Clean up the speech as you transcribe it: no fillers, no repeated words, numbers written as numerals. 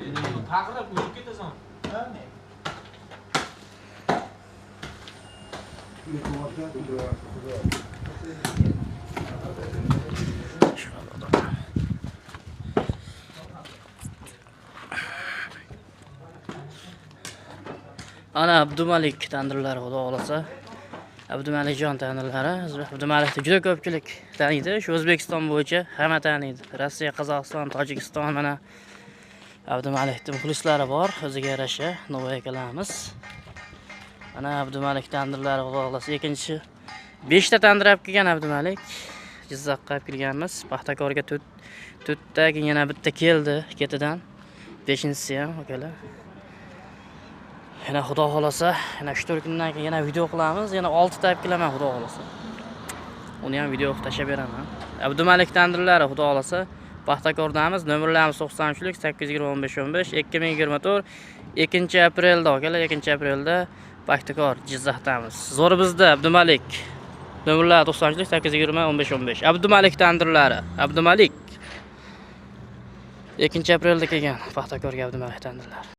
Taqirib o'tib ketasan. Ana Abdumalik tandirlari xudo xolasa. Abdumalikjon tandirlari. Abdumalikni juda ko'pchilik taniydi. Shu O'zbekiston bo'yicha hamma taniydi. Rossiya, Qozog'iston, Tojikiston mana Abdumalikning muxlislari bor. O'ziga yarasha Novay akalarimiz. Ana Abdumalik tandirlari xudo xolasa ikkinchi 5 ta tandir olib kelgan Abdumalik. Jizzaxga olib kelganmiz. Paxtakorga 4 ta, yana bitta keldi ketidan. 5-inchisi ham akalar. Yana xudo xolasa, yana 3-4 kundan keyin yana video qilamiz. Yana 6 ta olib kelaman xudo xolasa. Uni ham video qilib tashlab beraman. Abdumalik tandirlari xudo xolasa Paxtakordamiz. Nomerlarimiz 93lik 820 15 15 2024 2-aprelda akalar, 2-aprelda Paxtakor Jizzaxdamiz. Zo'r bizda Abdumalik. Nomerlar 93lik 820 15 15. Abdumalik tandirlari. Abdumalik 2-aprelda kelgan Paxtakorga Abdumalik tandirlari.